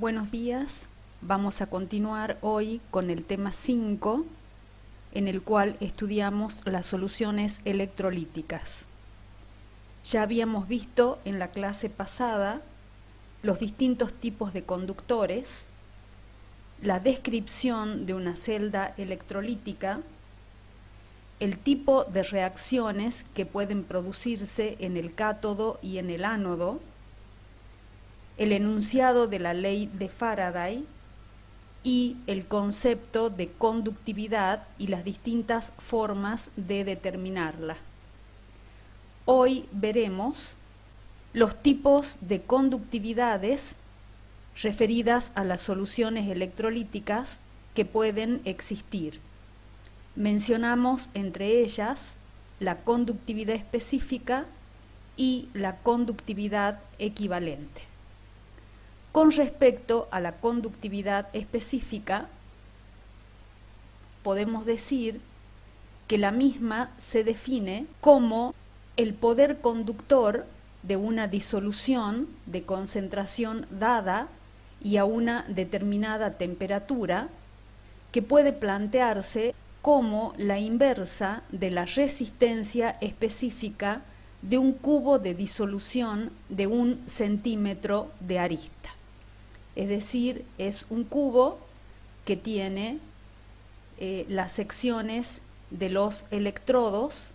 Buenos días, vamos a continuar hoy con el tema 5, en el cual estudiamos las soluciones electrolíticas. Ya habíamos visto en la clase pasada los distintos tipos de conductores, la descripción de una celda electrolítica, el tipo de reacciones que pueden producirse en el cátodo y en el ánodo, el enunciado de la ley de Faraday y el concepto de conductividad y las distintas formas de determinarla. Hoy veremos los tipos de conductividades referidas a las soluciones electrolíticas que pueden existir. Mencionamos entre ellas la conductividad específica y la conductividad equivalente. Con respecto a la conductividad específica, podemos decir que la misma se define como el poder conductor de una disolución de concentración dada y a una determinada temperatura, que puede plantearse como la inversa de la resistencia específica de un cubo de disolución de 1 centímetro de arista. Es decir, es un cubo que tiene las secciones de los electrodos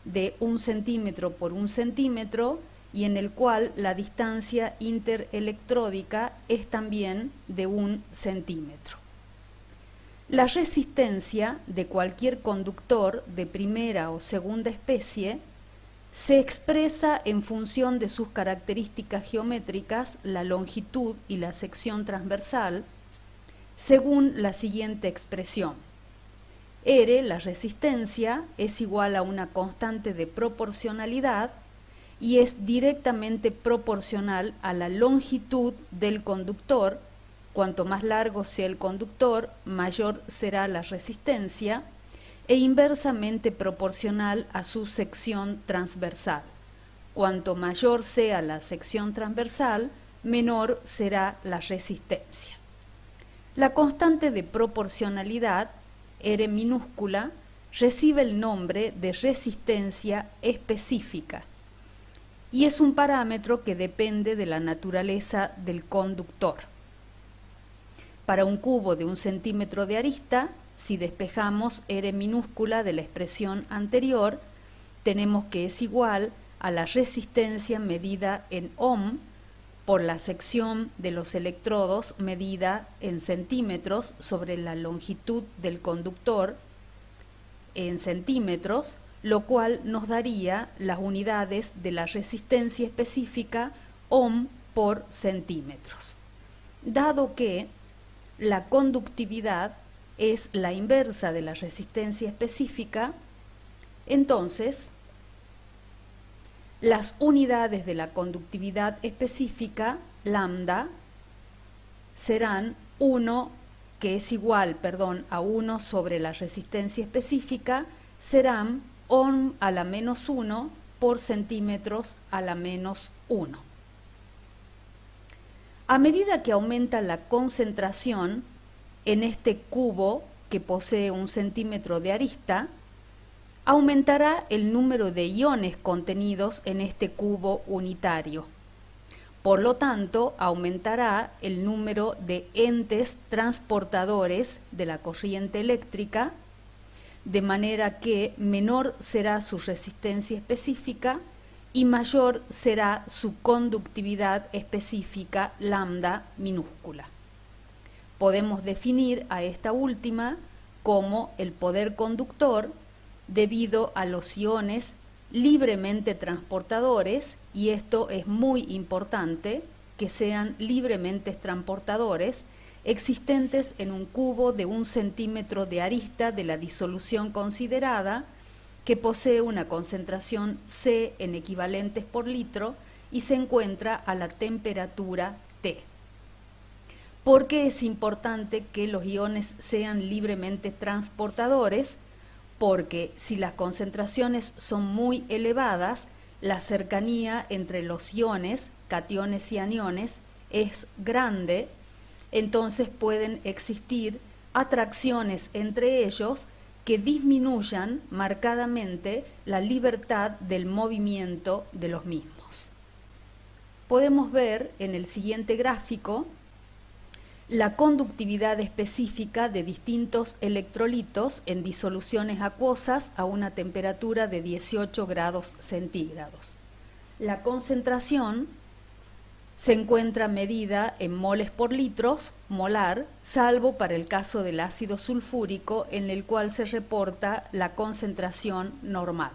de 1 centímetro por 1 centímetro y en el cual la distancia interelectródica es también de 1 centímetro. La resistencia de cualquier conductor de primera o segunda especie se expresa en función de sus características geométricas, la longitud y la sección transversal, según la siguiente expresión. R, la resistencia, es igual a una constante de proporcionalidad y es directamente proporcional a la longitud del conductor. Cuanto más largo sea el conductor, mayor será la resistencia, e inversamente proporcional a su sección transversal. Cuanto mayor sea la sección transversal, menor será la resistencia. La constante de proporcionalidad, R minúscula, recibe el nombre de resistencia específica y es un parámetro que depende de la naturaleza del conductor. Para un cubo de 1 centímetro de arista, si despejamos R minúscula de la expresión anterior, tenemos que es igual a la resistencia medida en ohm por la sección de los electrodos medida en centímetros sobre la longitud del conductor en centímetros, lo cual nos daría las unidades de la resistencia específica ohm por centímetros. Dado que la conductividad es la inversa de la resistencia específica, entonces las unidades de la conductividad específica, lambda, serán 1, que es igual, a 1 sobre la resistencia específica, serán ohm a la menos 1 por centímetros a la menos 1. A medida que aumenta la concentración en este cubo que posee 1 centímetro de arista, aumentará el número de iones contenidos en este cubo unitario. Por lo tanto, aumentará el número de entes transportadores de la corriente eléctrica, de manera que menor será su resistencia específica y mayor será su conductividad específica, lambda minúscula. Podemos definir a esta última como el poder conductor debido a los iones libremente transportadores, y esto es muy importante, que sean libremente transportadores, existentes en un cubo de 1 centímetro de arista de la disolución considerada, que posee una concentración C en equivalentes por litro y se encuentra a la temperatura T. ¿Por qué es importante que los iones sean libremente transportadores? Porque si las concentraciones son muy elevadas, la cercanía entre los iones, cationes y aniones, es grande entonces pueden existir atracciones entre ellos que disminuyan marcadamente la libertad del movimiento de los mismos. Podemos ver en el siguiente gráfico la conductividad específica de distintos electrolitos en disoluciones acuosas a una temperatura de 18 grados centígrados. La concentración se encuentra medida en moles por litros molar, salvo para el caso del ácido sulfúrico, en el cual se reporta la concentración normal.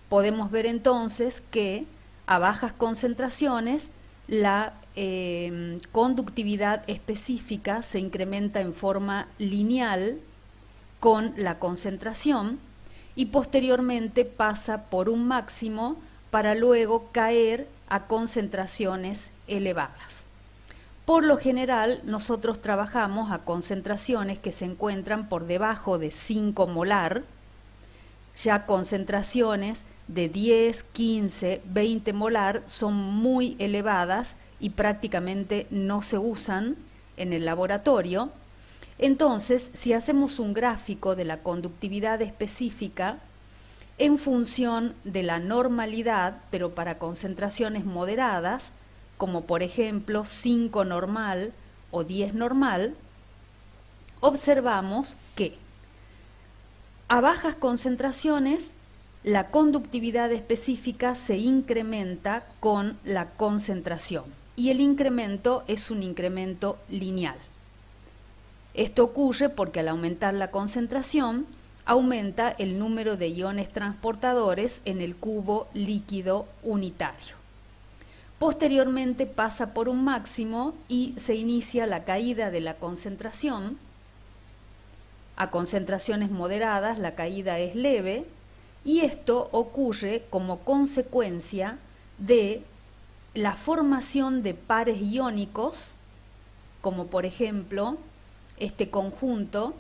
Podemos ver entonces que a bajas concentraciones la conductividad específica se incrementa en forma lineal con la concentración y posteriormente pasa por un máximo para luego caer a concentraciones elevadas. Por lo general, nosotros trabajamos a concentraciones que se encuentran por debajo de 5 molar, ya concentraciones de 10, 15, 20 molar son muy elevadas y prácticamente no se usan en el laboratorio. Entonces, si hacemos un gráfico de la conductividad específica en función de la normalidad, pero para concentraciones moderadas, como por ejemplo 5 normal o 10 normal, observamos que a bajas concentraciones la conductividad específica se incrementa con la concentración y el incremento es un incremento lineal. Esto ocurre porque al aumentar la concentración aumenta el número de iones transportadores en el cubo líquido unitario. Posteriormente pasa por un máximo y se inicia la caída de la concentración. A concentraciones moderadas la caída es leve y esto ocurre como consecuencia de la formación de pares iónicos, como por ejemplo este conjunto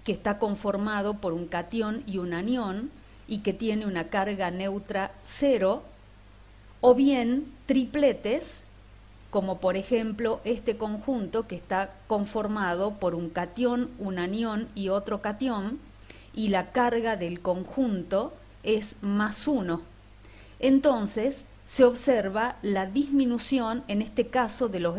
que está conformado por un catión y un anión y que tiene una carga neutra 0, o bien tripletes, como por ejemplo este conjunto que está conformado por un catión, un anión y otro catión, y la carga del conjunto es +1. Entonces se observa la disminución, en este caso, de los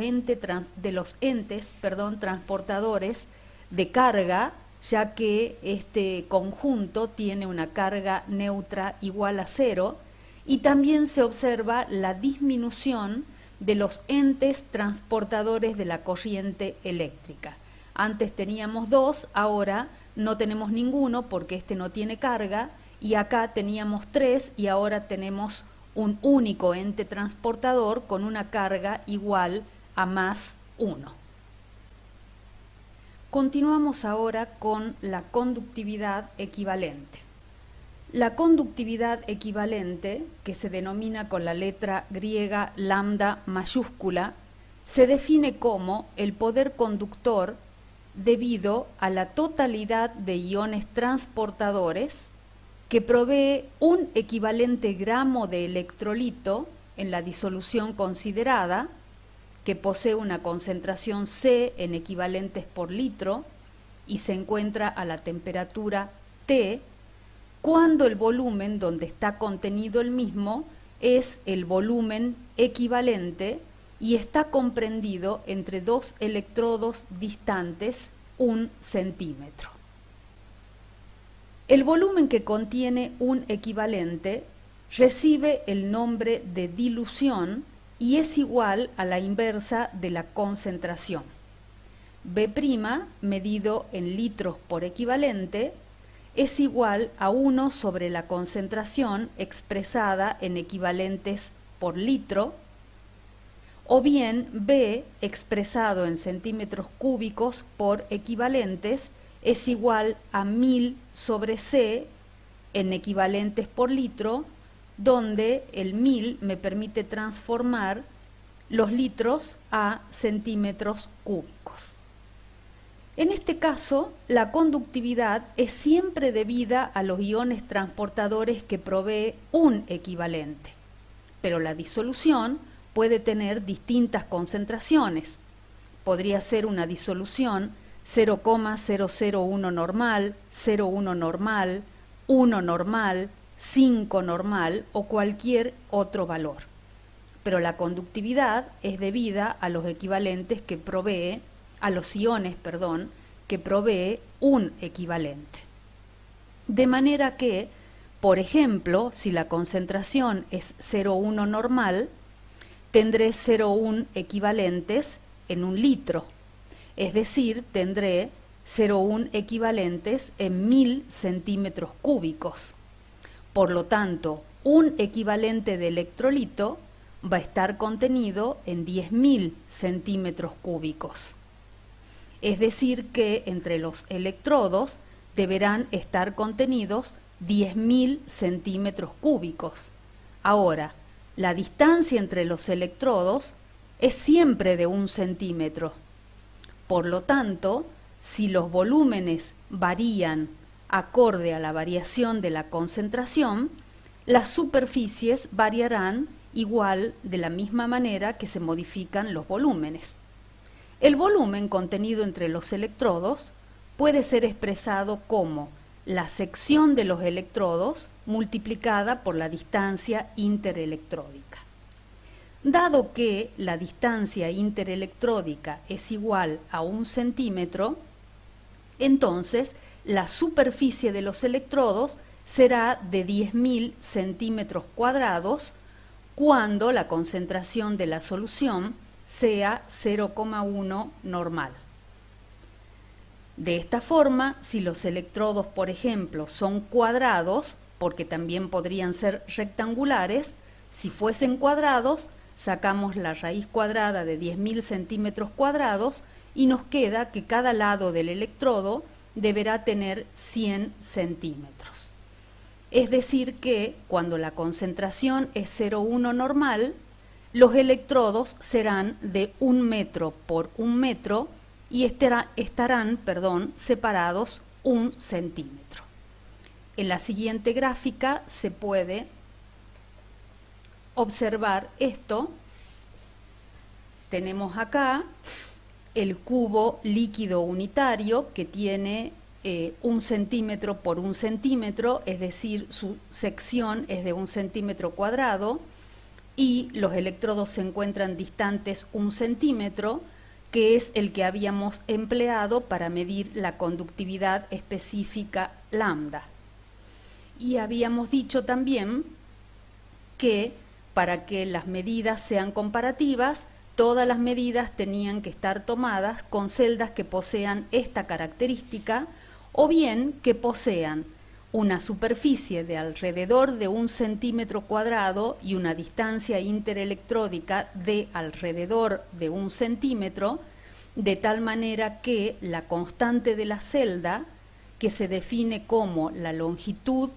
entes transportadores de carga, ya que este conjunto tiene una carga neutra igual a 0, y también se observa la disminución de los entes transportadores de la corriente eléctrica. Antes teníamos 2, ahora no tenemos ninguno porque este no tiene carga, y acá teníamos 3 y ahora tenemos un único ente transportador con una carga igual a +1. Continuamos ahora con la conductividad equivalente. La conductividad equivalente, que se denomina con la letra griega lambda mayúscula, se define como el poder conductor debido a la totalidad de iones transportadores que provee un equivalente gramo de electrolito en la disolución considerada, que posee una concentración C en equivalentes por litro y se encuentra a la temperatura T, cuando el volumen donde está contenido el mismo es el volumen equivalente y está comprendido entre 2 electrodos distantes 1 centímetro. El volumen que contiene un equivalente recibe el nombre de dilución y es igual a la inversa de la concentración. B', medido en litros por equivalente, es igual a 1 sobre la concentración expresada en equivalentes por litro, o bien B expresado en centímetros cúbicos por equivalentes es igual a 1000 sobre C en equivalentes por litro, donde el 1000 me permite transformar los litros a centímetros cúbicos. En este caso, la conductividad es siempre debida a los iones transportadores que provee un equivalente, pero la disolución puede tener distintas concentraciones. podría ser una disolución 0,001 normal, 0,1 normal, 1 normal, 5 normal o cualquier otro valor. Pero la conductividad es debida a los equivalentes que provee, a los iones, perdón, que provee un equivalente. De manera que, por ejemplo, si la concentración es 0,1 normal, tendré 0,1 equivalentes en un litro, es decir, tendré 0,1 equivalentes en 1000 centímetros cúbicos. Por lo tanto, un equivalente de electrolito va a estar contenido en 10.000 centímetros cúbicos. Es decir, que entre los electrodos deberán estar contenidos 10.000 centímetros cúbicos. Ahora, la distancia entre los electrodos es siempre de 1 centímetro. Por lo tanto, si los volúmenes varían acorde a la variación de la concentración, las superficies variarán igual de la misma manera que se modifican los volúmenes. El volumen contenido entre los electrodos puede ser expresado como la sección de los electrodos multiplicada por la distancia interelectródica. Dado que la distancia interelectródica es igual a 1 centímetro, entonces la superficie de los electrodos será de 10.000 centímetros cuadrados cuando la concentración de la solución sea 0,1 normal. De esta forma, si los electrodos, por ejemplo, son cuadrados, porque también podrían ser rectangulares, si fuesen cuadrados, sacamos la raíz cuadrada de 10.000 centímetros cuadrados y nos queda que cada lado del electrodo deberá tener 100 centímetros. Es decir que cuando la concentración es 0,1 normal, los electrodos serán de 1 metro por 1 metro y estarán separados 1 centímetro. En la siguiente gráfica se puede observar esto. Tenemos acá el cubo líquido unitario que tiene 1 centímetro por 1 centímetro, es decir, su sección es de 1 centímetro cuadrado y los electrodos se encuentran distantes 1 centímetro, que es el que habíamos empleado para medir la conductividad específica lambda. Y habíamos dicho también que para que las medidas sean comparativas, todas las medidas tenían que estar tomadas con celdas que posean esta característica o bien que posean una superficie de alrededor de 1 centímetro cuadrado y una distancia interelectródica de alrededor de 1 centímetro, de tal manera que la constante de la celda, que se define como la longitud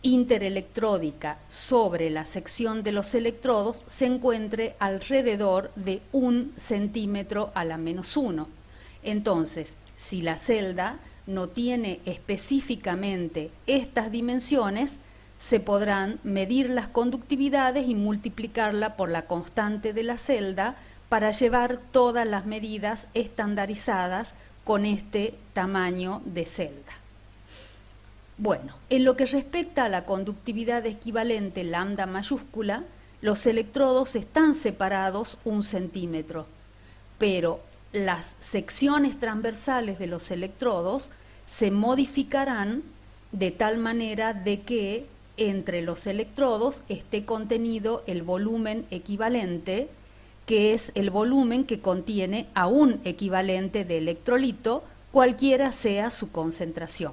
interelectródica sobre la sección de los electrodos, se encuentre alrededor de 1 centímetro a la menos 1. Entonces, si la celda no tiene específicamente estas dimensiones, se podrán medir las conductividades y multiplicarla por la constante de la celda para llevar todas las medidas estandarizadas con este tamaño de celda. Bueno, en lo que respecta a la conductividad equivalente lambda mayúscula, los electrodos están separados 1 centímetro, pero las secciones transversales de los electrodos se modificarán de tal manera de que entre los electrodos esté contenido el volumen equivalente, que es el volumen que contiene a un equivalente de electrolito, cualquiera sea su concentración.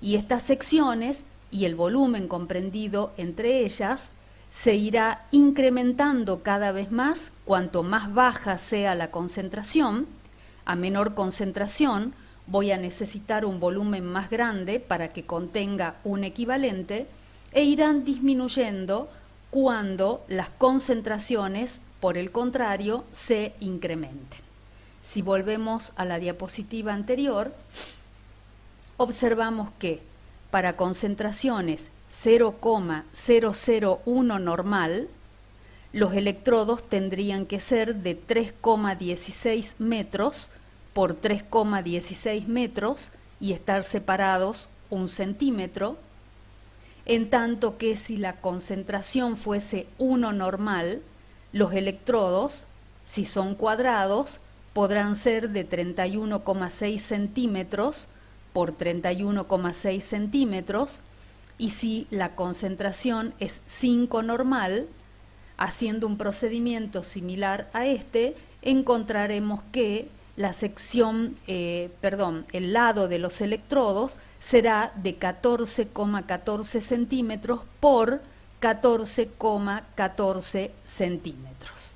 Y estas secciones y el volumen comprendido entre ellas se irá incrementando cada vez más cuanto más baja sea la concentración. A menor concentración voy a necesitar un volumen más grande para que contenga un equivalente e irán disminuyendo cuando las concentraciones, por el contrario, se incrementen. Si volvemos a la diapositiva anterior, observamos que para concentraciones 0,001 normal, los electrodos tendrían que ser de 3,16 metros por 3,16 metros y estar separados 1 centímetro, en tanto que si la concentración fuese 1 normal, los electrodos, si son cuadrados, podrán ser de 31,6 centímetros por 31,6 centímetros, y si la concentración es 5 normal, haciendo un procedimiento similar a este, encontraremos que la sección, el lado de los electrodos será de 14,14 centímetros por 14,14 centímetros.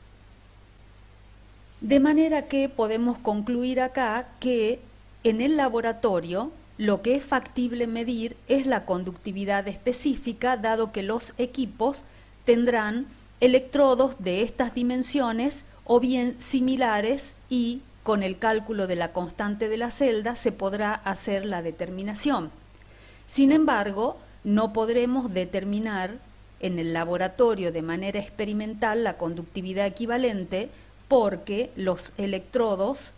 De manera que podemos concluir acá que en el laboratorio lo que es factible medir es la conductividad específica, dado que los equipos tendrán electrodos de estas dimensiones o bien similares, y con el cálculo de la constante de la celda se podrá hacer la determinación. Sin embargo, no podremos determinar en el laboratorio de manera experimental la conductividad equivalente, porque los electrodos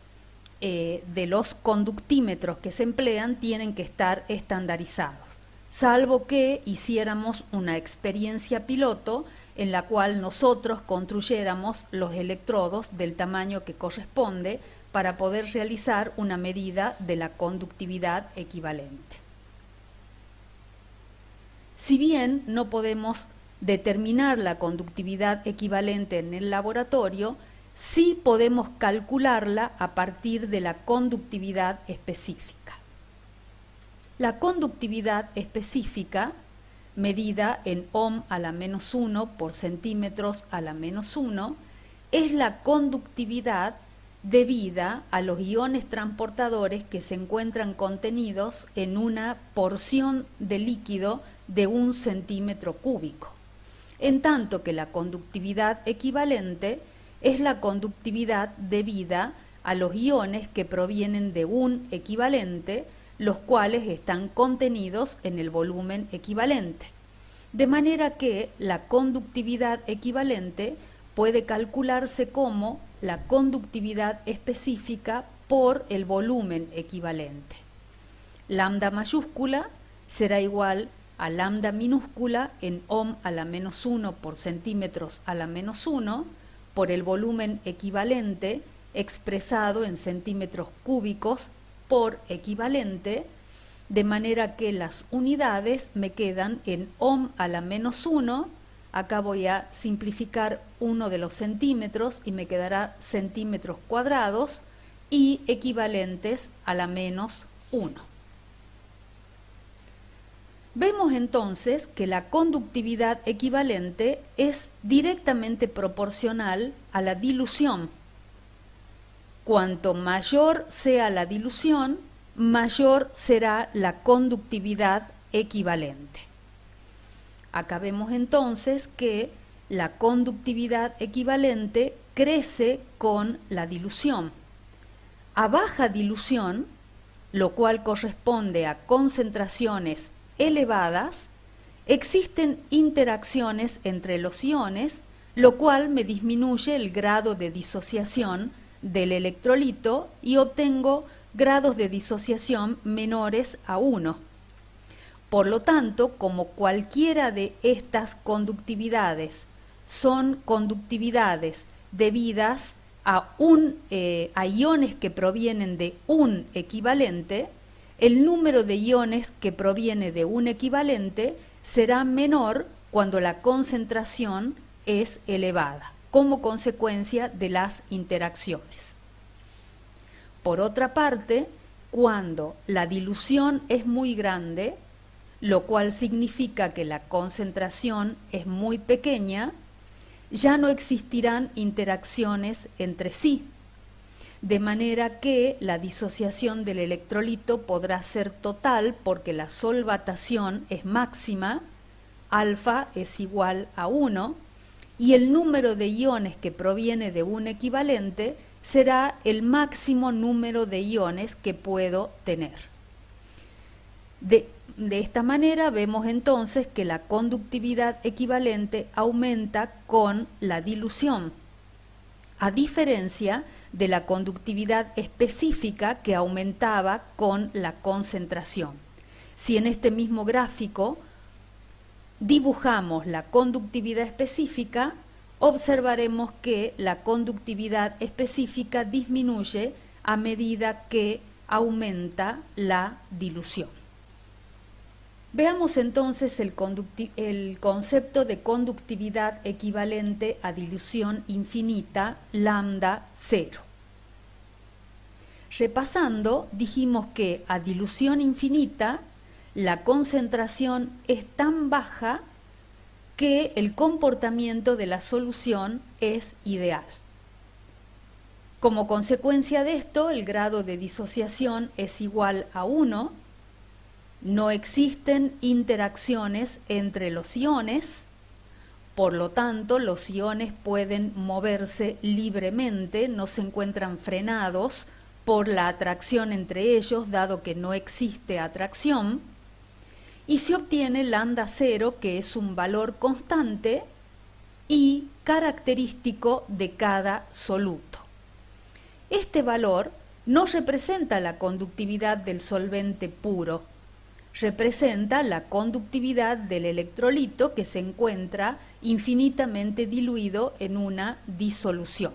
de los conductímetros que se emplean tienen que estar estandarizados, salvo que hiciéramos una experiencia piloto en la cual nosotros construyéramos los electrodos del tamaño que corresponde para poder realizar una medida de la conductividad equivalente. Si bien no podemos determinar la conductividad equivalente en el laboratorio, sí podemos calcularla a partir de la conductividad específica. La conductividad específica, medida en ohm a la menos 1 por centímetros a la menos 1, es la conductividad debida a los iones transportadores que se encuentran contenidos en una porción de líquido de 1 centímetro cúbico, en tanto que la conductividad equivalente es la conductividad debida a los iones que provienen de un equivalente, los cuales están contenidos en el volumen equivalente. De manera que la conductividad equivalente puede calcularse como la conductividad específica por el volumen equivalente. Lambda mayúscula será igual a lambda minúscula en ohm a la menos 1 por centímetros a la menos 1 por el volumen equivalente expresado en centímetros cúbicos por equivalente, de manera que las unidades me quedan en ohm a la menos 1, acá voy a simplificar uno de los centímetros y me quedará centímetros cuadrados, y equivalentes a la menos 1. Vemos entonces que la conductividad equivalente es directamente proporcional a la dilución. Cuanto mayor sea la dilución, mayor será la conductividad equivalente. Acá vemos entonces que la conductividad equivalente crece con la dilución. A baja dilución, lo cual corresponde a concentraciones elevadas, existen interacciones entre los iones, lo cual me disminuye el grado de disociación del electrolito y obtengo grados de disociación menores a 1. Por lo tanto, como cualquiera de estas conductividades son conductividades debidas a iones que provienen de un equivalente, el número de iones que proviene de un equivalente será menor cuando la concentración es elevada, como consecuencia de las interacciones. Por otra parte, cuando la dilución es muy grande, lo cual significa que la concentración es muy pequeña, ya no existirán interacciones entre sí, de manera que la disociación del electrolito podrá ser total porque la solvatación es máxima, alfa es igual a 1, y el número de iones que proviene de un equivalente será el máximo número de iones que puedo tener. De esta manera vemos entonces que la conductividad equivalente aumenta con la dilución, a diferencia de la conductividad específica que aumentaba con la concentración. Si en este mismo gráfico dibujamos la conductividad específica, observaremos que la conductividad específica disminuye a medida que aumenta la dilución. Veamos entonces el concepto de conductividad equivalente a dilución infinita lambda 0. Repasando, dijimos que a dilución infinita la concentración es tan baja que el comportamiento de la solución es ideal. Como consecuencia de esto, el grado de disociación es igual a 1. No existen interacciones entre los iones, por lo tanto los iones pueden moverse libremente, no se encuentran frenados por la atracción entre ellos, dado que no existe atracción, y se obtiene lambda 0, que es un valor constante y característico de cada soluto. Este valor no representa la conductividad del solvente puro, representa la conductividad del electrolito que se encuentra infinitamente diluido en una disolución.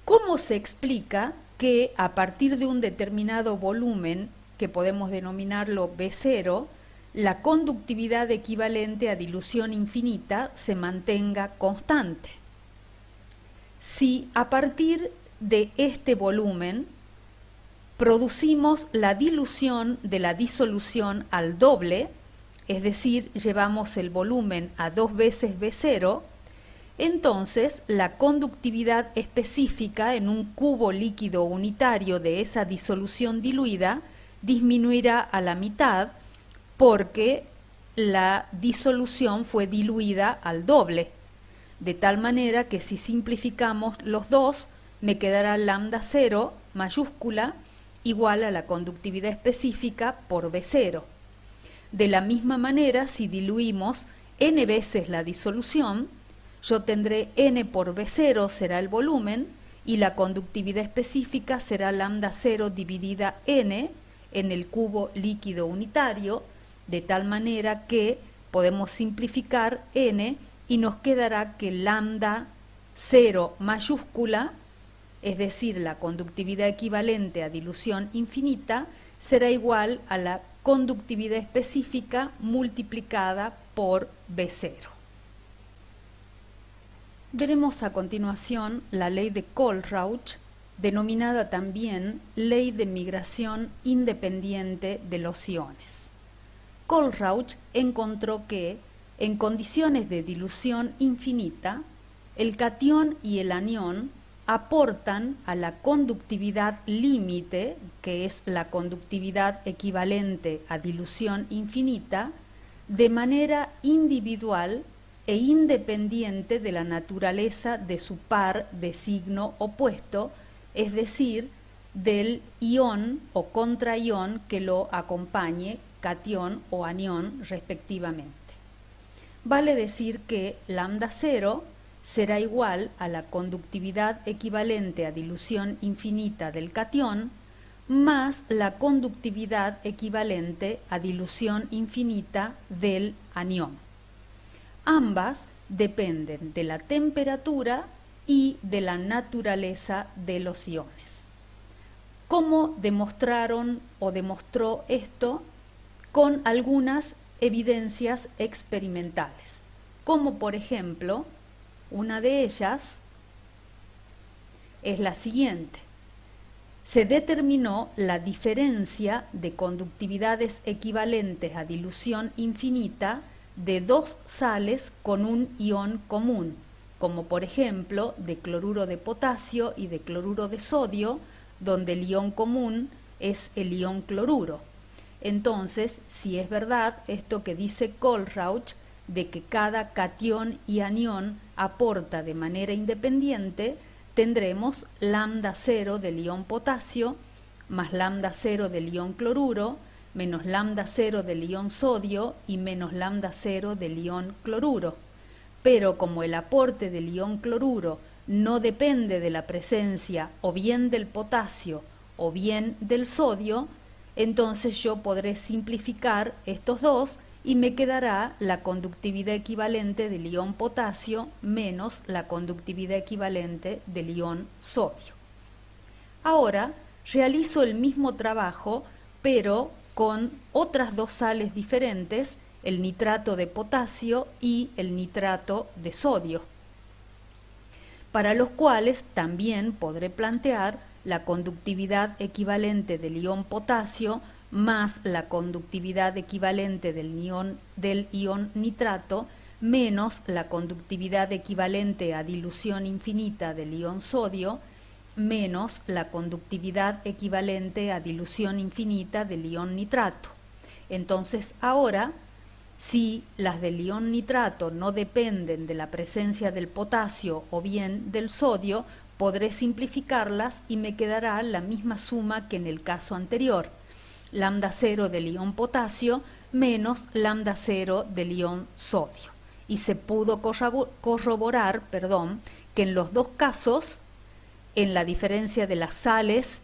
¿Cómo se explica que a partir de un determinado volumen, que podemos denominarlo B0, la conductividad equivalente a dilución infinita se mantenga constante? Si a partir de este volumen producimos la dilución de la disolución al doble, es decir, llevamos el volumen a 2 veces B0, entonces la conductividad específica en un cubo líquido unitario de esa disolución diluida disminuirá a la mitad porque la disolución fue diluida al doble, de tal manera que si simplificamos los dos, me quedará lambda 0 mayúscula igual a la conductividad específica por B0. De la misma manera, si diluimos n veces la disolución, yo tendré n por B0 será el volumen y la conductividad específica será lambda 0 dividida n en el cubo líquido unitario, de tal manera que podemos simplificar n y nos quedará que lambda 0 mayúscula, es decir, la conductividad equivalente a dilución infinita, será igual a la conductividad específica multiplicada por B0. Veremos a continuación la ley de Kohlrausch, denominada también ley de migración independiente de los iones. Kohlrausch encontró que, en condiciones de dilución infinita, el catión y el anión aportan a la conductividad límite, que es la conductividad equivalente a dilución infinita, de manera individual e independiente de la naturaleza de su par de signo opuesto, es decir, del ión o contraión que lo acompañe, catión o anión respectivamente. Vale decir que lambda 0 será igual a la conductividad equivalente a dilución infinita del catión más la conductividad equivalente a dilución infinita del anión. Ambas dependen de la temperatura y de la naturaleza de los iones. ¿Cómo demostraron o demostró esto? Con algunas evidencias experimentales, como por ejemplo, una de ellas es la siguiente. Se determinó la diferencia de conductividades equivalentes a dilución infinita de dos sales con un ión común, como por ejemplo de cloruro de potasio y de cloruro de sodio, donde el ión común es el ión cloruro. Entonces, si es verdad esto que dice Kohlrausch, de que cada catión y anión aporta de manera independiente, tendremos lambda 0 del ión potasio más lambda 0 del ión cloruro menos lambda 0 del ion sodio y menos lambda 0 del ion cloruro. Pero como el aporte del ion cloruro no depende de la presencia o bien del potasio o bien del sodio, entonces yo podré simplificar estos dos y me quedará la conductividad equivalente del ion potasio menos la conductividad equivalente del ion sodio. Ahora realizo el mismo trabajo, pero con otras dos sales diferentes, el nitrato de potasio y el nitrato de sodio, para los cuales también podré plantear la conductividad equivalente del ion potasio más la conductividad equivalente del ion nitrato menos la conductividad equivalente a dilución infinita del ion sodio menos la conductividad equivalente a dilución infinita del ion nitrato. Entonces ahora, si las del ion nitrato no dependen de la presencia del potasio o bien del sodio, podré simplificarlas y me quedará la misma suma que en el caso anterior, lambda 0 del ion potasio menos lambda 0 del ion sodio. Y se pudo corroborar, que en los dos casos, en la diferencia de las sales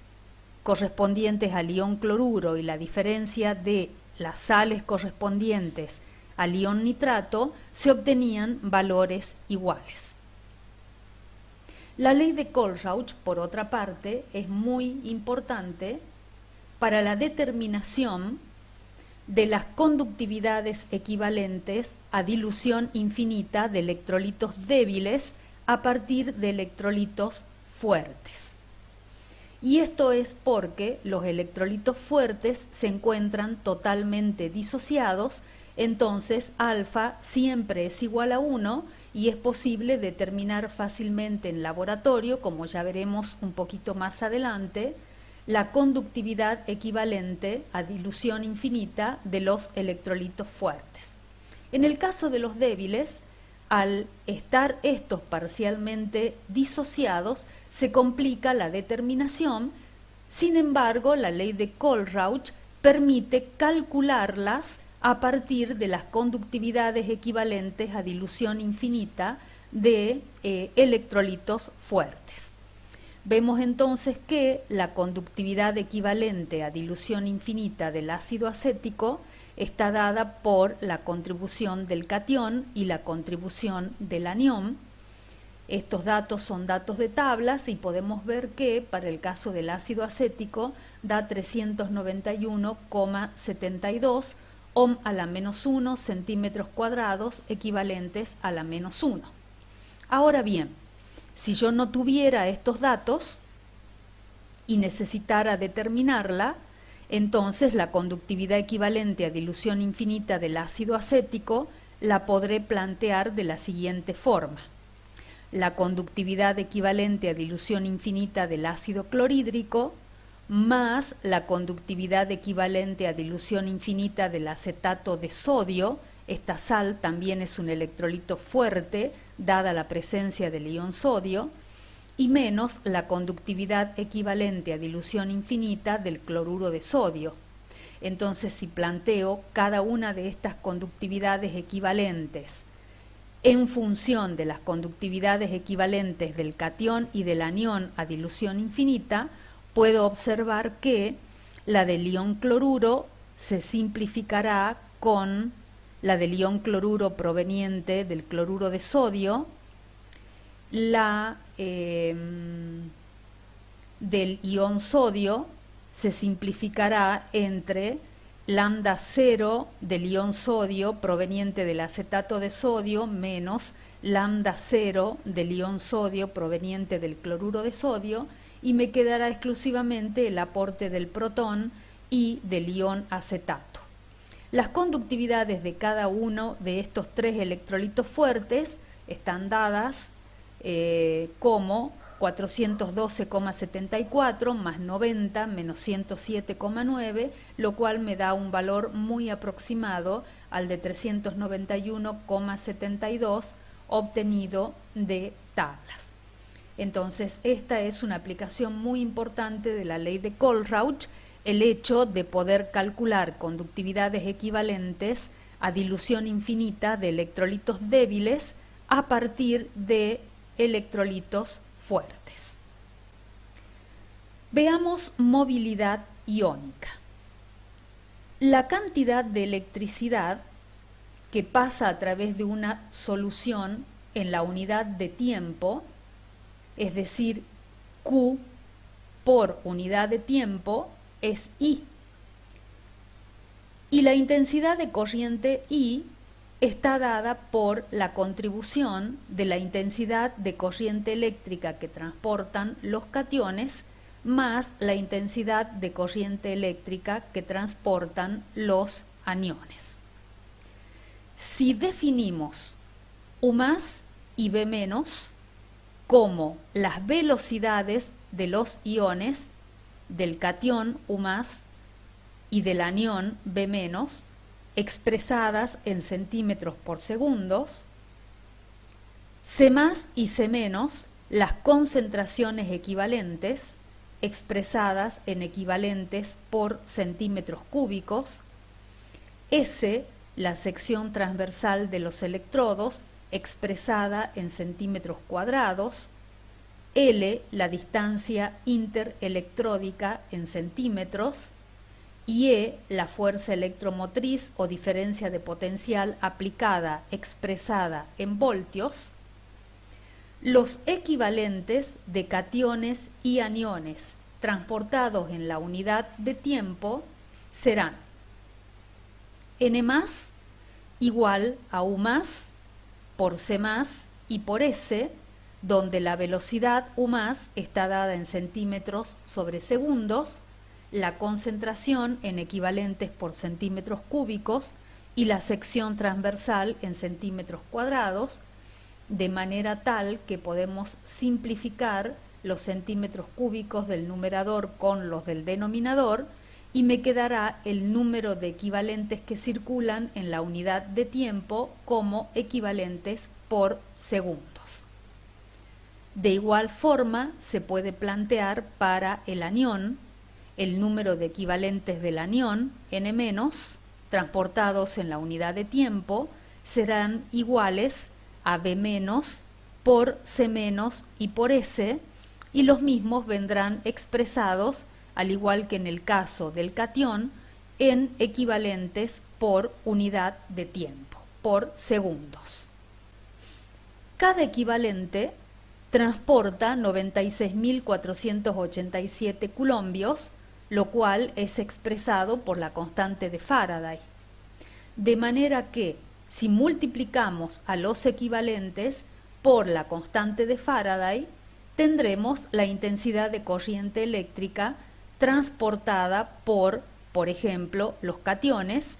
correspondientes al ion cloruro y la diferencia de las sales correspondientes al ion nitrato, se obtenían valores iguales. La ley de Kohlrausch, por otra parte, es muy importante para la determinación de las conductividades equivalentes a dilución infinita de electrolitos débiles a partir de electrolitos fuertes. Y esto es porque los electrolitos fuertes se encuentran totalmente disociados, entonces alfa siempre es igual a 1 y es posible determinar fácilmente en laboratorio, como ya veremos un poquito más adelante, la conductividad equivalente a dilución infinita de los electrolitos fuertes. En el caso de los débiles, al estar estos parcialmente disociados, se complica la determinación. Sin embargo, la ley de Kohlrausch permite calcularlas a partir de las conductividades equivalentes a dilución infinita de electrolitos fuertes. Vemos entonces que la conductividad equivalente a dilución infinita del ácido acético está dada por la contribución del catión y la contribución del anión. Estos datos son datos de tablas y podemos ver que para el caso del ácido acético da 391,72 ohm a la menos 1 centímetros cuadrados equivalentes a la menos 1. Ahora bien, si yo no tuviera estos datos y necesitara determinarla, entonces la conductividad equivalente a dilución infinita del ácido acético la podré plantear de la siguiente forma. La conductividad equivalente a dilución infinita del ácido clorhídrico más la conductividad equivalente a dilución infinita del acetato de sodio. Esta sal también es un electrolito fuerte, dada la presencia del ion sodio, y menos la conductividad equivalente a dilución infinita del cloruro de sodio. Entonces, si planteo cada una de estas conductividades equivalentes en función de las conductividades equivalentes del catión y del anión a dilución infinita, puedo observar que la del ion cloruro se simplificará con la del ion cloruro proveniente del cloruro de sodio, la del ion sodio se simplificará entre lambda 0 del ion sodio proveniente del acetato de sodio menos lambda 0 del ion sodio proveniente del cloruro de sodio, y me quedará exclusivamente el aporte del protón y del ion acetato. Las conductividades de cada uno de estos tres electrolitos fuertes están dadas como 412,74 más 90 menos 107,9, lo cual me da un valor muy aproximado al de 391,72 obtenido de tablas. Entonces, esta es una aplicación muy importante de la ley de Kohlrausch el hecho de poder calcular conductividades equivalentes a dilución infinita de electrolitos débiles a partir de electrolitos fuertes. Veamos movilidad iónica. La cantidad de electricidad que pasa a través de una solución en la unidad de tiempo, es decir, Q por unidad de tiempo, es I. Y la intensidad de corriente I está dada por la contribución de la intensidad de corriente eléctrica que transportan los cationes más la intensidad de corriente eléctrica que transportan los aniones. Si definimos U más y B menos como las velocidades de los iones del catión U más y del anión B menos, expresadas en centímetros por segundos, C más y C menos, las concentraciones equivalentes, expresadas en equivalentes por centímetros cúbicos, S, la sección transversal de los electrodos, expresada en centímetros cuadrados, L, la distancia interelectródica en centímetros, y E, la fuerza electromotriz o diferencia de potencial aplicada expresada en voltios. Los equivalentes de cationes y aniones transportados en la unidad de tiempo serán N más igual a U más por C más y por S, donde la velocidad U más está dada en centímetros sobre segundos, la concentración en equivalentes por centímetros cúbicos y la sección transversal en centímetros cuadrados, de manera tal que podemos simplificar los centímetros cúbicos del numerador con los del denominador y me quedará el número de equivalentes que circulan en la unidad de tiempo como equivalentes por segundos. De igual forma se puede plantear para el anión el número de equivalentes del anión, N-, transportados en la unidad de tiempo, serán iguales a B- por C- y por S, y los mismos vendrán expresados, al igual que en el caso del catión, en equivalentes por unidad de tiempo, por segundos. Cada equivalente transporta 96.487 coulombios, lo cual es expresado por la constante de Faraday. De manera que, si multiplicamos a los equivalentes por la constante de Faraday, tendremos la intensidad de corriente eléctrica transportada por ejemplo, los cationes,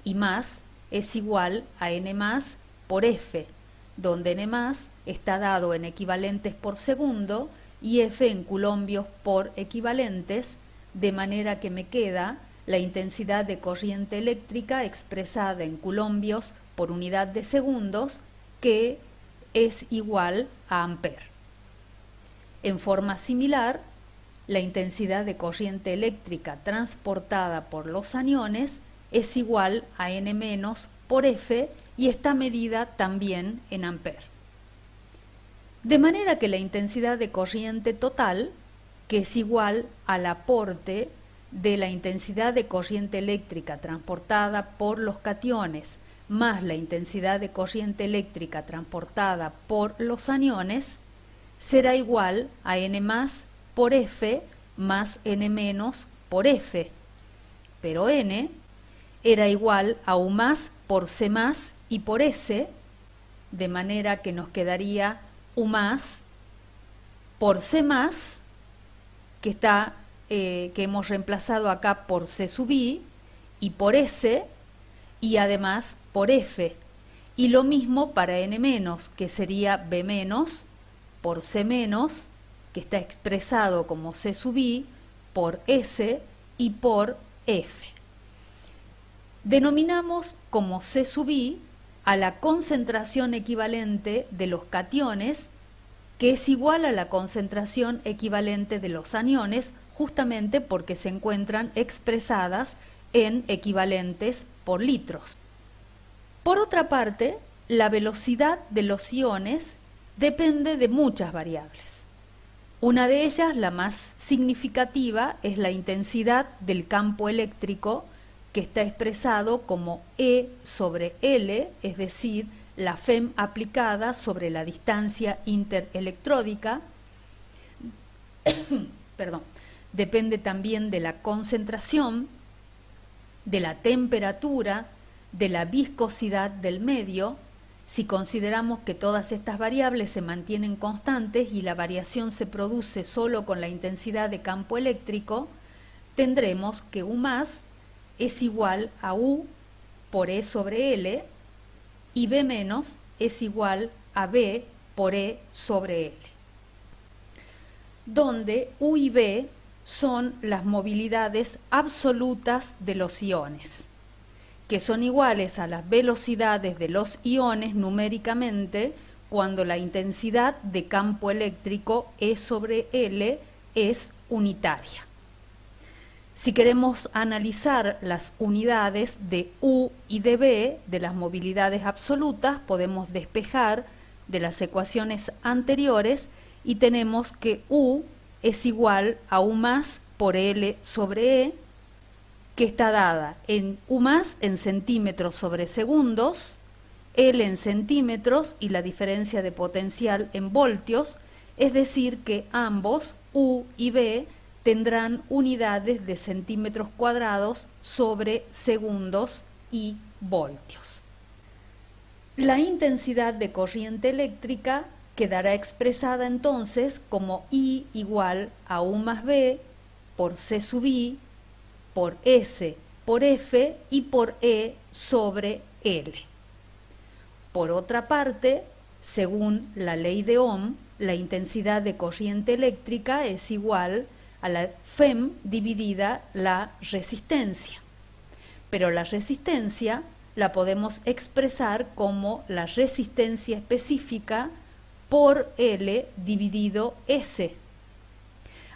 y más es igual a N más por F, donde N más está dado en equivalentes por segundo y F en coulombios por equivalentes, de manera que me queda la intensidad de corriente eléctrica expresada en coulombios por unidad de segundos, que es igual a ampere. En forma similar, la intensidad de corriente eléctrica transportada por los aniones es igual a N- por F y está medida también en ampere. De manera que la intensidad de corriente total, que es igual al aporte de la intensidad de corriente eléctrica transportada por los cationes más la intensidad de corriente eléctrica transportada por los aniones, será igual a N más por F más N- por F, pero N era igual a U más por C más y por S, de manera que nos quedaría U más por C más, que hemos reemplazado acá por C sub I, y por S, y además por F. Y lo mismo para N-, que sería B- por C-, que está expresado como C sub I, por S y por F. Denominamos como C sub I a la concentración equivalente de los cationes, que es igual a la concentración equivalente de los aniones, justamente porque se encuentran expresadas en equivalentes por litros. Por otra parte, la velocidad de los iones depende de muchas variables. Una de ellas, la más significativa, es la intensidad del campo eléctrico, que está expresado como E sobre L, es decir, la FEM aplicada sobre la distancia interelectródica. Perdón. Depende también de la concentración, de la temperatura, de la viscosidad del medio. Si consideramos que todas estas variables se mantienen constantes y la variación se produce solo con la intensidad de campo eléctrico, tendremos que U más es igual a U por E sobre L y B menos es igual a B por E sobre L, donde U y B son las movilidades absolutas de los iones, que son iguales a las velocidades de los iones numéricamente cuando la intensidad de campo eléctrico E sobre L es unitaria. Si queremos analizar las unidades de U y de B de las movilidades absolutas, podemos despejar de las ecuaciones anteriores y tenemos que U es igual a U más por L sobre E, que está dada en U más en centímetros sobre segundos, L en centímetros y la diferencia de potencial en voltios, es decir que ambos, U y B, tendrán unidades de centímetros cuadrados sobre segundos y voltios. La intensidad de corriente eléctrica quedará expresada entonces como I igual a U más B por C sub I por S por F y por E sobre L. Por otra parte, según la ley de Ohm, la intensidad de corriente eléctrica es igual a la FEM dividida la resistencia. Pero la resistencia la podemos expresar como la resistencia específica por L dividido S.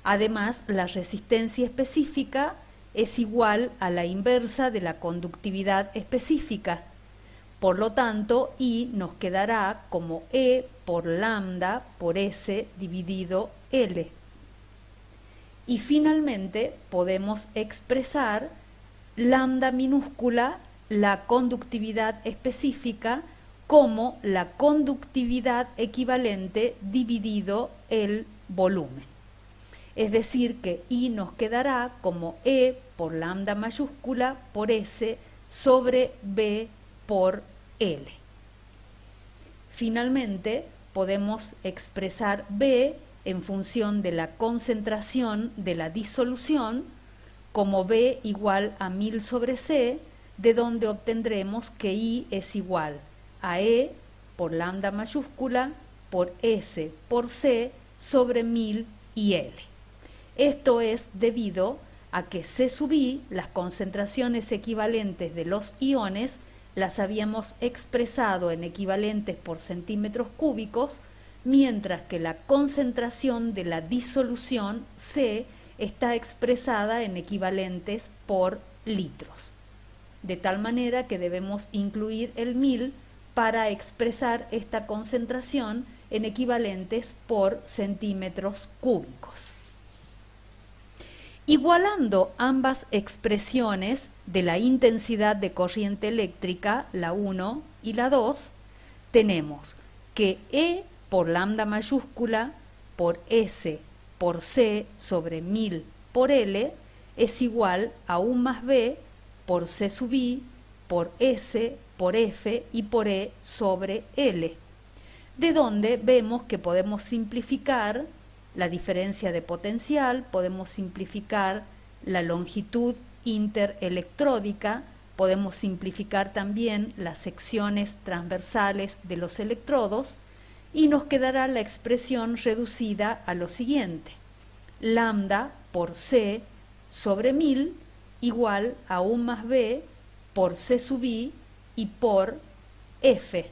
Además, la resistencia específica es igual a la inversa de la conductividad específica. Por lo tanto, I nos quedará como E por lambda por S dividido L. Y finalmente podemos expresar lambda minúscula, la conductividad específica, como la conductividad equivalente dividido el volumen. Es decir que I nos quedará como E por lambda mayúscula por S sobre B por L. Finalmente podemos expresar B en función de la concentración de la disolución como B igual a 1000 sobre C, de donde obtendremos que I es igual a E por lambda mayúscula por S por C sobre 1000 y L. Esto es debido a que C sub I, las concentraciones equivalentes de los iones, las habíamos expresado en equivalentes por centímetros cúbicos, mientras que la concentración de la disolución C está expresada en equivalentes por litros. De tal manera que debemos incluir el 1000 para expresar esta concentración en equivalentes por centímetros cúbicos. Igualando ambas expresiones de la intensidad de corriente eléctrica, la 1 y la 2, tenemos que E por lambda mayúscula por S por C sobre 1000 por L es igual a U más B por C sub I por S por F y por E sobre L, de donde vemos que podemos simplificar la diferencia de potencial, podemos simplificar la longitud interelectródica, podemos simplificar también las secciones transversales de los electrodos y nos quedará la expresión reducida a lo siguiente: lambda por C sobre 1000 igual a U más B por C sub I y por F.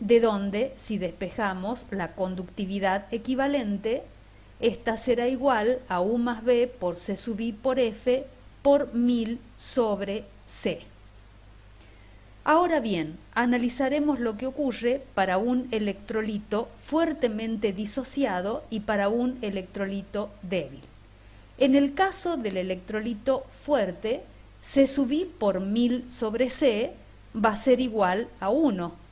de donde, si despejamos la conductividad equivalente, esta será igual a U más B por C sub I por F por 1000 sobre C. Ahora bien, analizaremos lo que ocurre para un electrolito fuertemente disociado y para un electrolito débil. En el caso del electrolito fuerte, C sub I por 1000 sobre C va a ser igual a 1,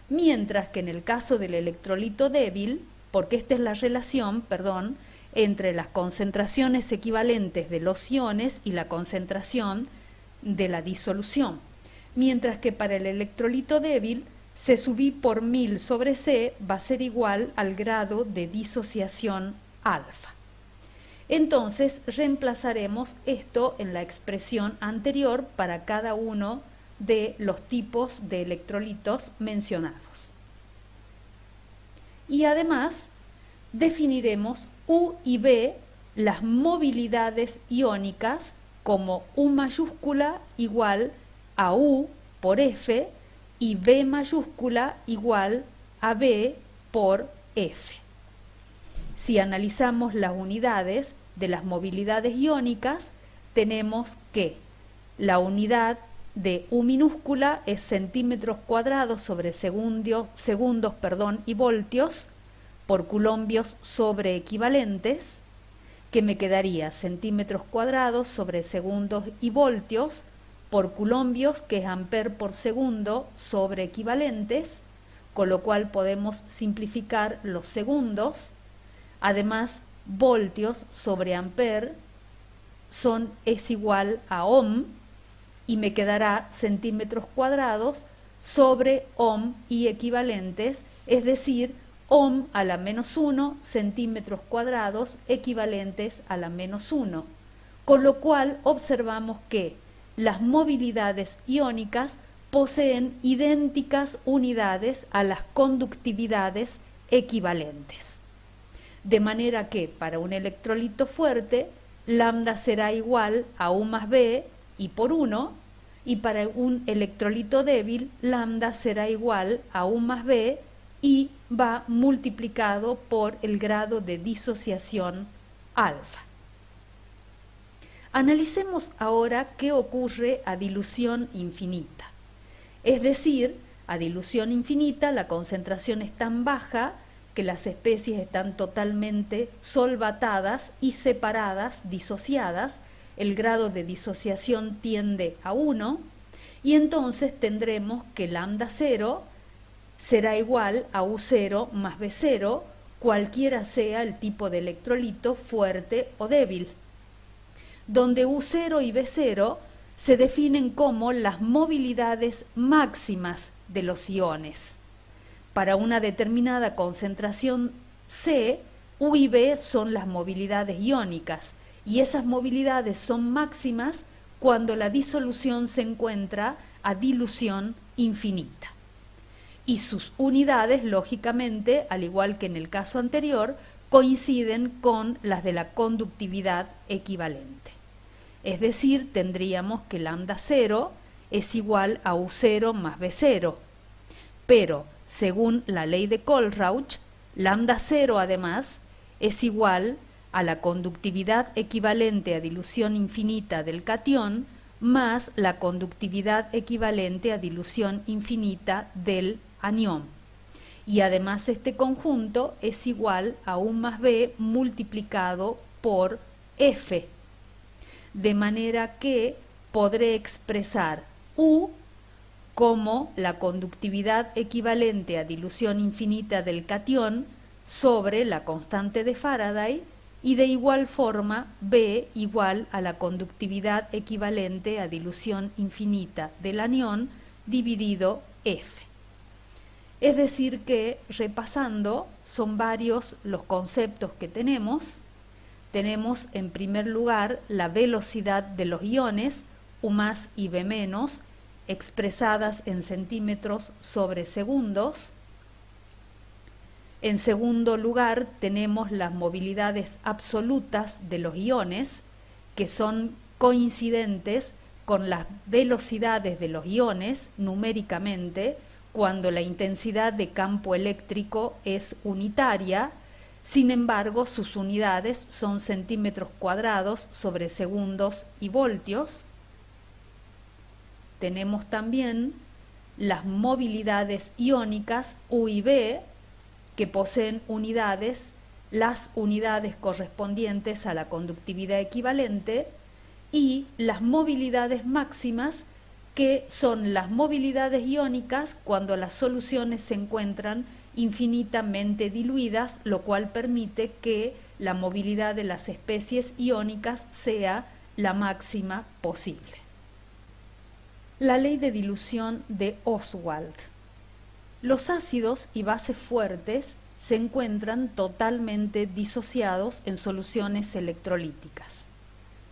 mientras que en el caso del electrolito débil, porque esta es la relación, entre las concentraciones equivalentes de los iones y la concentración de la disolución. Mientras que para el electrolito débil, C sub I por 1000 sobre C va a ser igual al grado de disociación alfa. Entonces, reemplazaremos esto en la expresión anterior para cada uno de los tipos de electrolitos mencionados. Y además, definiremos U y B, las movilidades iónicas, como U mayúscula igual a U por F y B mayúscula igual a B por F. Si analizamos las unidades de las movilidades iónicas, tenemos que la unidad de U minúscula es centímetros cuadrados sobre segundos y voltios por coulombios sobre equivalentes, que me quedaría centímetros cuadrados sobre segundos y voltios por coulombios, que es amper por segundo, sobre equivalentes, con lo cual podemos simplificar los segundos. Además, voltios sobre amper es igual a ohm, y me quedará centímetros cuadrados sobre ohm y equivalentes, es decir, ohm a la menos 1, centímetros cuadrados equivalentes a la menos 1. Con lo cual observamos que las movilidades iónicas poseen idénticas unidades a las conductividades equivalentes. De manera que para un electrolito fuerte, lambda será igual a U más B y por 1, y para un electrolito débil, lambda será igual a U más B y va multiplicado por el grado de disociación alfa. Analicemos ahora qué ocurre a dilución infinita. Es decir, a dilución infinita la concentración es tan baja que las especies están totalmente solvatadas y separadas, disociadas, el grado de disociación tiende a 1, y entonces tendremos que lambda 0 será igual a U0 más B0, cualquiera sea el tipo de electrolito fuerte o débil, donde U0 y B0 se definen como las movilidades máximas de los iones. Para una determinada concentración C, U y B son las movilidades iónicas, y esas movilidades son máximas cuando la disolución se encuentra a dilución infinita. Y sus unidades, lógicamente, al igual que en el caso anterior, coinciden con las de la conductividad equivalente. Es decir, tendríamos que lambda 0 es igual a U0 más B0, pero según la ley de Kohlrausch, lambda 0 además es igual a la conductividad equivalente a dilución infinita del catión más la conductividad equivalente a dilución infinita del anión. Y además este conjunto es igual a U más B multiplicado por F. De manera que podré expresar U como la conductividad equivalente a dilución infinita del catión sobre la constante de Faraday, y de igual forma B igual a la conductividad equivalente a dilución infinita del anión dividido F. Es decir que, repasando, son varios los conceptos que tenemos. Tenemos en primer lugar la velocidad de los iones, U más y B menos, expresadas en centímetros sobre segundos. En segundo lugar, tenemos las movilidades absolutas de los iones, que son coincidentes con las velocidades de los iones numéricamente cuando la intensidad de campo eléctrico es unitaria. Sin embargo, sus unidades son centímetros cuadrados sobre segundos y voltios. Tenemos también las movilidades iónicas U y B, que poseen unidades, las unidades correspondientes a la conductividad equivalente, y las movilidades máximas, que son las movilidades iónicas cuando las soluciones se encuentran infinitamente diluidas, lo cual permite que la movilidad de las especies iónicas sea la máxima posible. La ley de dilución de Ostwald. Los ácidos y bases fuertes se encuentran totalmente disociados en soluciones electrolíticas.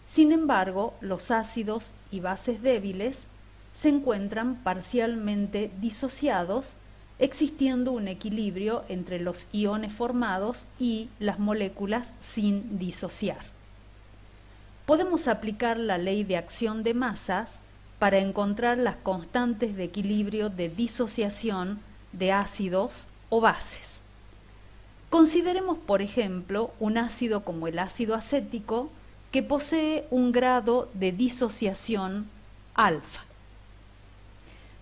Sin embargo, los ácidos y bases débiles se encuentran parcialmente disociados, existiendo un equilibrio entre los iones formados y las moléculas sin disociar. Podemos aplicar la ley de acción de masas para encontrar las constantes de equilibrio de disociación de ácidos o bases. Consideremos, por ejemplo, un ácido como el ácido acético, que posee un grado de disociación alfa.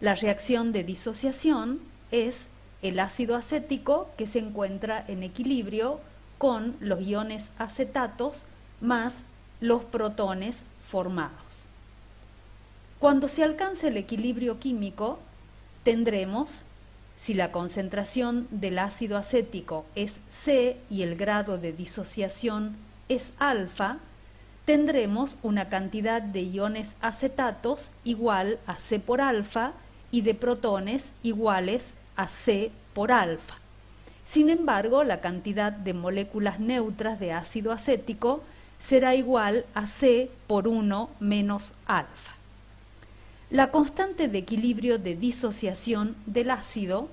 La reacción de disociación es el ácido acético, que se encuentra en equilibrio con los iones acetatos más los protones formados. Cuando se alcance el equilibrio químico, tendremos, si la concentración del ácido acético es C y el grado de disociación es alfa, tendremos una cantidad de iones acetatos igual a C por alfa y de protones iguales a C por alfa. Sin embargo, la cantidad de moléculas neutras de ácido acético será igual a C por 1 menos alfa. La constante de equilibrio de disociación del ácido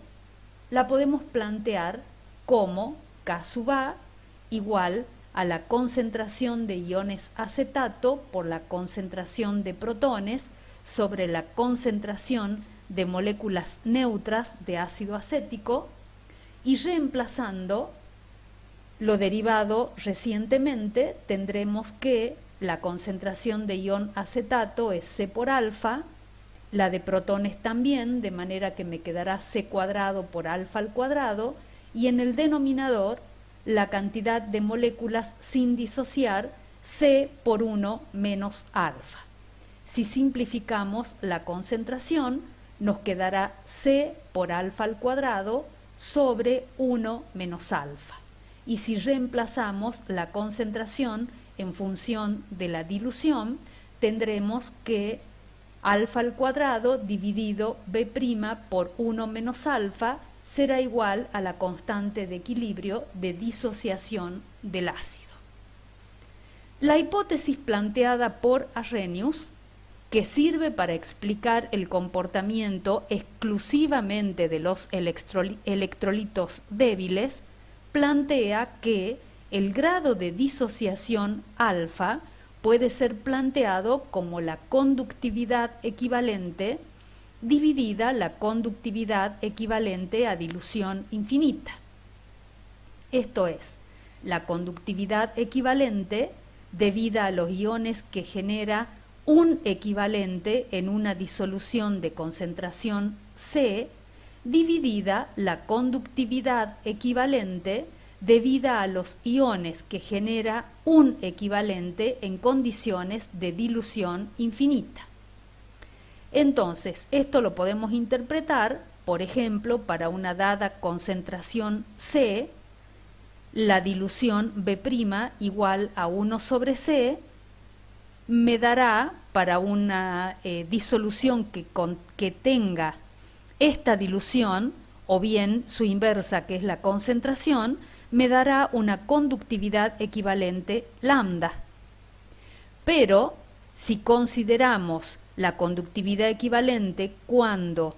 la podemos plantear como K sub A igual a la concentración de iones acetato por la concentración de protones sobre la concentración de moléculas neutras de ácido acético, y reemplazando lo derivado recientemente, tendremos que la concentración de ion acetato es C por alfa, la de protones también, de manera que me quedará C cuadrado por alfa al cuadrado, y en el denominador la cantidad de moléculas sin disociar, C por 1 menos alfa. Si simplificamos la concentración, nos quedará C por alfa al cuadrado sobre 1 menos alfa. Y si reemplazamos la concentración en función de la dilución, tendremos que alfa al cuadrado dividido B' por 1 menos alfa será igual a la constante de equilibrio de disociación del ácido. La hipótesis planteada por Arrhenius, que sirve para explicar el comportamiento exclusivamente de los electrolitos débiles, plantea que el grado de disociación alfa puede ser planteado como la conductividad equivalente dividida la conductividad equivalente a dilución infinita. Esto es, la conductividad equivalente debida a los iones que genera un equivalente en una disolución de concentración C, dividida la conductividad equivalente debida a los iones que genera un equivalente en condiciones de dilución infinita. Entonces, esto lo podemos interpretar, por ejemplo, para una dada concentración C, la dilución B' igual a 1 sobre C, me dará para una disolución que tenga esta dilución, o bien su inversa, que es la concentración, me dará una conductividad equivalente lambda. Pero, si consideramos la conductividad equivalente cuando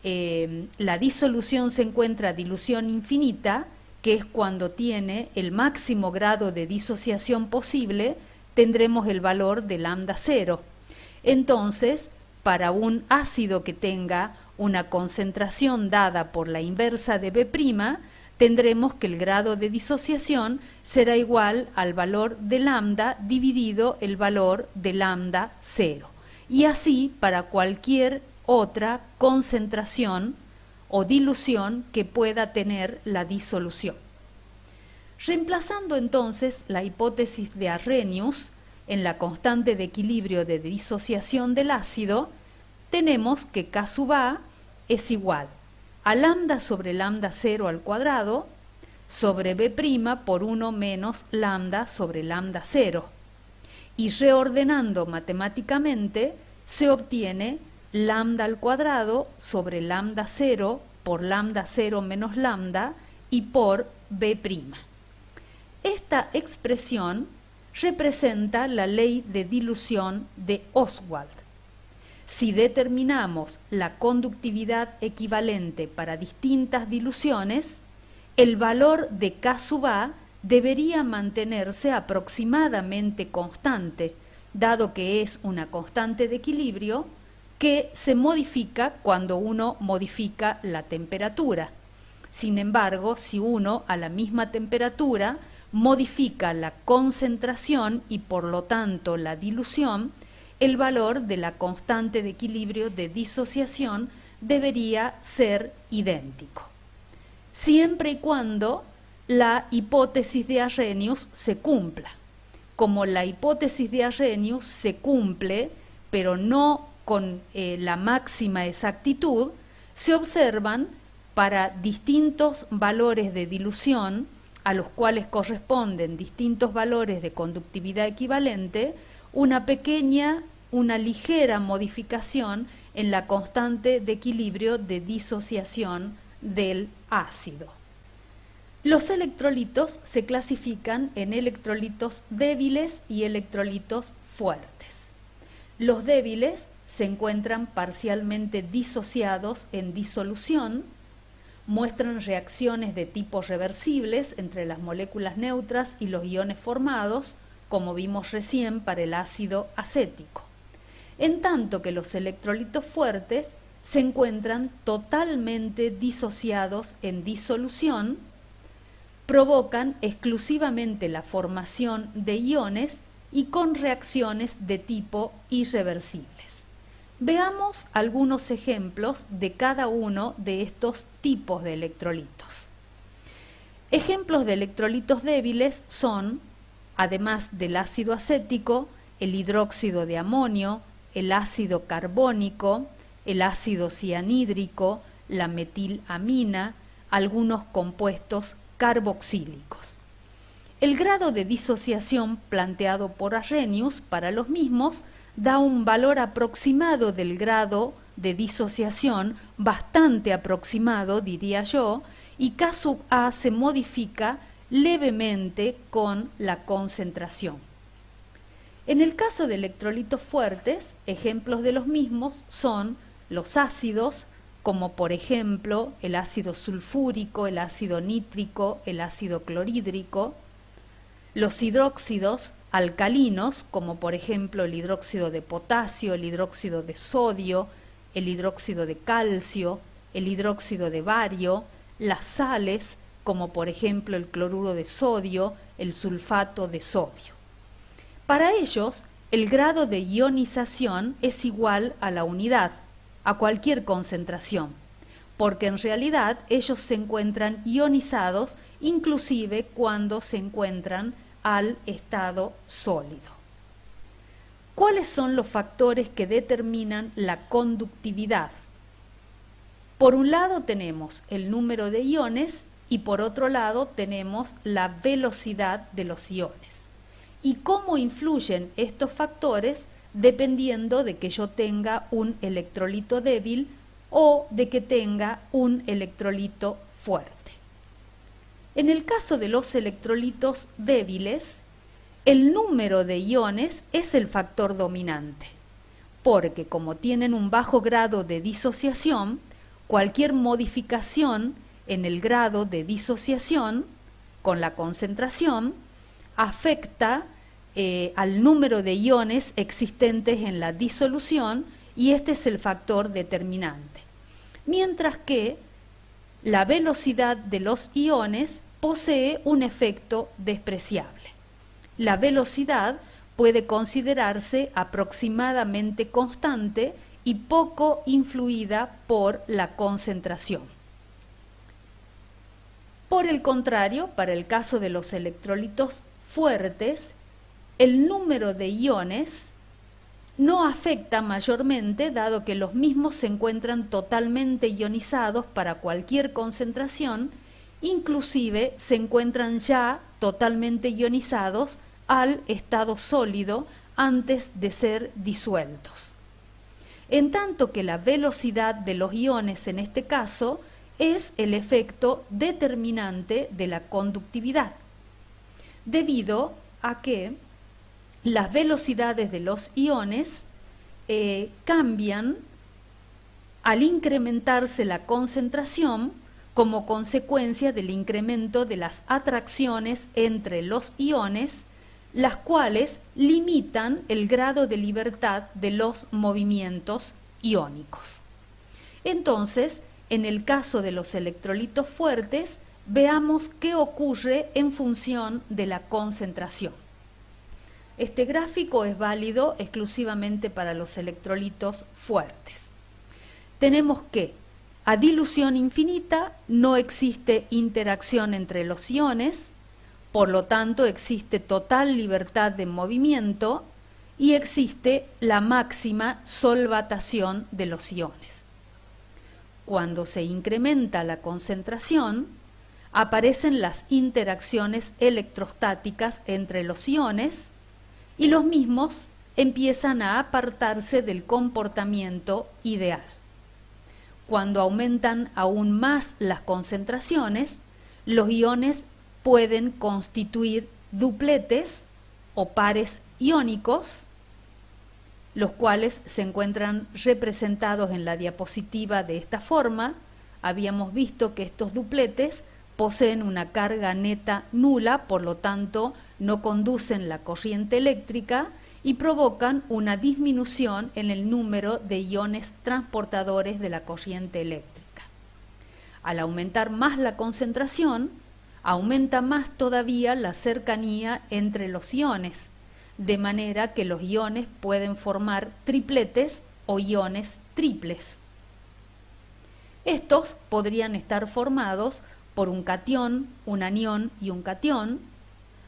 la disolución se encuentra a dilución infinita, que es cuando tiene el máximo grado de disociación posible, tendremos el valor de lambda 0. Entonces, para un ácido que tenga una concentración dada por la inversa de B', tendremos que el grado de disociación será igual al valor de lambda dividido el valor de lambda 0. Y así para cualquier otra concentración o dilución que pueda tener la disolución. Reemplazando entonces la hipótesis de Arrhenius en la constante de equilibrio de disociación del ácido, tenemos que K sub A es igual a lambda sobre lambda 0 al cuadrado sobre B' por 1 menos lambda sobre lambda 0. Y reordenando matemáticamente se obtiene lambda al cuadrado sobre lambda 0 por lambda 0 menos lambda y por B'. Esta expresión representa la ley de dilución de Ostwald. Si determinamos la conductividad equivalente para distintas diluciones, el valor de K sub A debería mantenerse aproximadamente constante, dado que es una constante de equilibrio que se modifica cuando uno modifica la temperatura. Sin embargo, si uno a la misma temperatura modifica la concentración y por lo tanto la dilución, el valor de la constante de equilibrio de disociación debería ser idéntico, siempre y cuando la hipótesis de Arrhenius se cumpla. Como la hipótesis de Arrhenius se cumple, pero no con la máxima exactitud, se observan para distintos valores de dilución, a los cuales corresponden distintos valores de conductividad equivalente, una ligera modificación en la constante de equilibrio de disociación del ácido. Los electrolitos se clasifican en electrolitos débiles y electrolitos fuertes. Los débiles se encuentran parcialmente disociados en disolución, muestran reacciones de tipo reversibles entre las moléculas neutras y los iones formados, como vimos recién para el ácido acético. En tanto que los electrolitos fuertes se encuentran totalmente disociados en disolución, provocan exclusivamente la formación de iones y con reacciones de tipo irreversibles. Veamos algunos ejemplos de cada uno de estos tipos de electrolitos. Ejemplos de electrolitos débiles son, además del ácido acético, el hidróxido de amonio, el ácido carbónico, el ácido cianhídrico, la metilamina, algunos compuestos carboxílicos. El grado de disociación planteado por Arrhenius para los mismos da un valor aproximado del grado de disociación, bastante aproximado, diría yo, y K sub A se modifica levemente con la concentración. En el caso de electrolitos fuertes, ejemplos de los mismos son los ácidos, como por ejemplo el ácido sulfúrico, el ácido nítrico, el ácido clorhídrico, los hidróxidos alcalinos, como por ejemplo el hidróxido de potasio, el hidróxido de sodio, el hidróxido de calcio, el hidróxido de bario, las sales, como por ejemplo el cloruro de sodio, el sulfato de sodio. Para ellos, el grado de ionización es igual a la unidad, a cualquier concentración, porque en realidad ellos se encuentran ionizados inclusive cuando se encuentran al estado sólido. ¿Cuáles son los factores que determinan la conductividad? Por un lado tenemos el número de iones y por otro lado tenemos la velocidad de los iones. ¿Y cómo influyen estos factores dependiendo de que yo tenga un electrolito débil o de que tenga un electrolito fuerte? En el caso de los electrolitos débiles, el número de iones es el factor dominante, porque como tienen un bajo grado de disociación, cualquier modificación en el grado de disociación con la concentración afecta al número de iones existentes en la disolución y este es el factor determinante. mientras que la velocidad de los iones posee un efecto despreciable. La velocidad puede considerarse aproximadamente constante y poco influida por la concentración. Por el contrario, para el caso de los electrolitos fuertes, el número de iones no afecta mayormente, dado que los mismos se encuentran totalmente ionizados para cualquier concentración, inclusive se encuentran ya totalmente ionizados al estado sólido antes de ser disueltos. En tanto que la velocidad de los iones en este caso es el efecto determinante de la conductividad, debido a que las velocidades de los iones cambian al incrementarse la concentración como consecuencia del incremento de las atracciones entre los iones, las cuales limitan el grado de libertad de los movimientos iónicos. Entonces, en el caso de los electrolitos fuertes, veamos qué ocurre en función de la concentración. Este gráfico es válido exclusivamente para los electrolitos fuertes. Tenemos que a dilución infinita no existe interacción entre los iones, por lo tanto existe total libertad de movimiento y existe la máxima solvatación de los iones. Cuando se incrementa la concentración, aparecen las interacciones electrostáticas entre los iones y los mismos empiezan a apartarse del comportamiento ideal. Cuando aumentan aún más las concentraciones, los iones pueden constituir dupletes o pares iónicos, los cuales se encuentran representados en la diapositiva de esta forma. Habíamos visto que estos dupletes poseen una carga neta nula, por lo tanto no conducen la corriente eléctrica y provocan una disminución en el número de iones transportadores de la corriente eléctrica. Al aumentar más la concentración, aumenta más todavía la cercanía entre los iones, de manera que los iones pueden formar tripletes o iones triples. Estos podrían estar formados por un catión, un anión y un catión,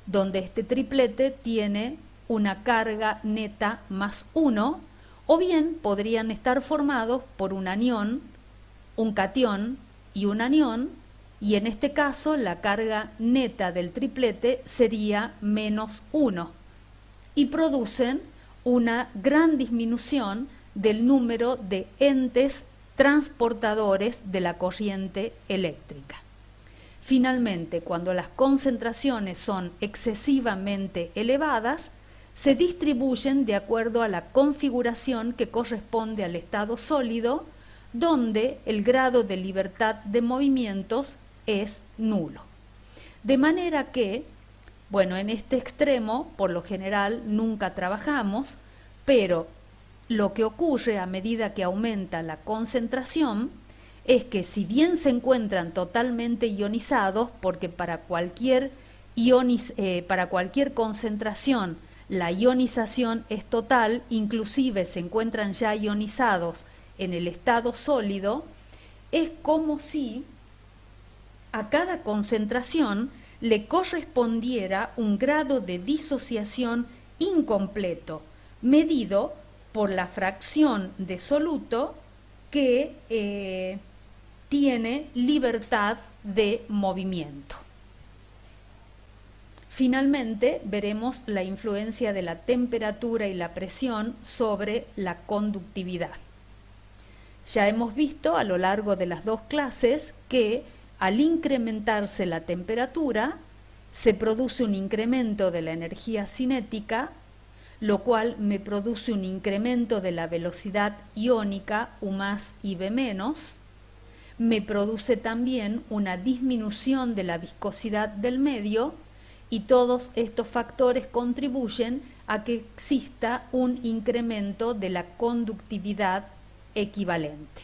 donde este triplete tiene una carga neta más 1, o bien podrían estar formados por un anión, un catión y un anión, y en este caso la carga neta del triplete sería menos 1, y producen una gran disminución del número de entes transportadores de la corriente eléctrica. Finalmente, cuando las concentraciones son excesivamente elevadas, se distribuyen de acuerdo a la configuración que corresponde al estado sólido, donde el grado de libertad de movimientos es nulo. De manera que, bueno, en este extremo, por lo general, nunca trabajamos, pero lo que ocurre a medida que aumenta la concentración es que si bien se encuentran totalmente ionizados, porque para cualquier concentración la ionización es total, inclusive se encuentran ya ionizados en el estado sólido, es como si a cada concentración le correspondiera un grado de disociación incompleto, medido por la fracción de soluto que tiene libertad de movimiento. Finalmente, veremos la influencia de la temperatura y la presión sobre la conductividad. Ya hemos visto a lo largo de las dos clases que al incrementarse la temperatura, se produce un incremento de la energía cinética, lo cual me produce un incremento de la velocidad iónica U más y B menos, me produce también una disminución de la viscosidad del medio, y todos estos factores contribuyen a que exista un incremento de la conductividad equivalente.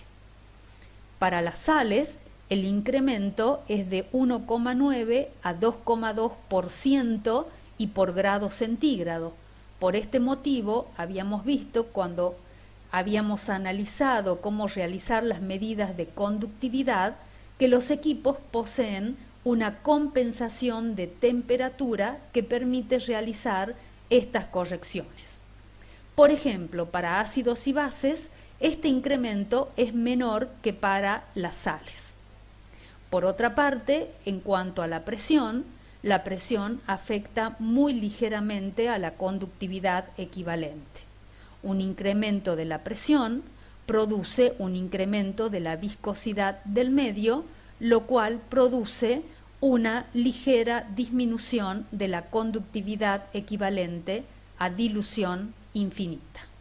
Para las sales, el incremento es de 1,9 a 2,2% y por grado centígrado. Por este motivo, habíamos visto cuando habíamos analizado cómo realizar las medidas de conductividad que los equipos poseen una compensación de temperatura que permite realizar estas correcciones. Por ejemplo, para ácidos y bases, este incremento es menor que para las sales. Por otra parte, en cuanto a la presión afecta muy ligeramente a la conductividad equivalente. Un incremento de la presión produce un incremento de la viscosidad del medio, lo cual produce una ligera disminución de la conductividad equivalente a dilución infinita.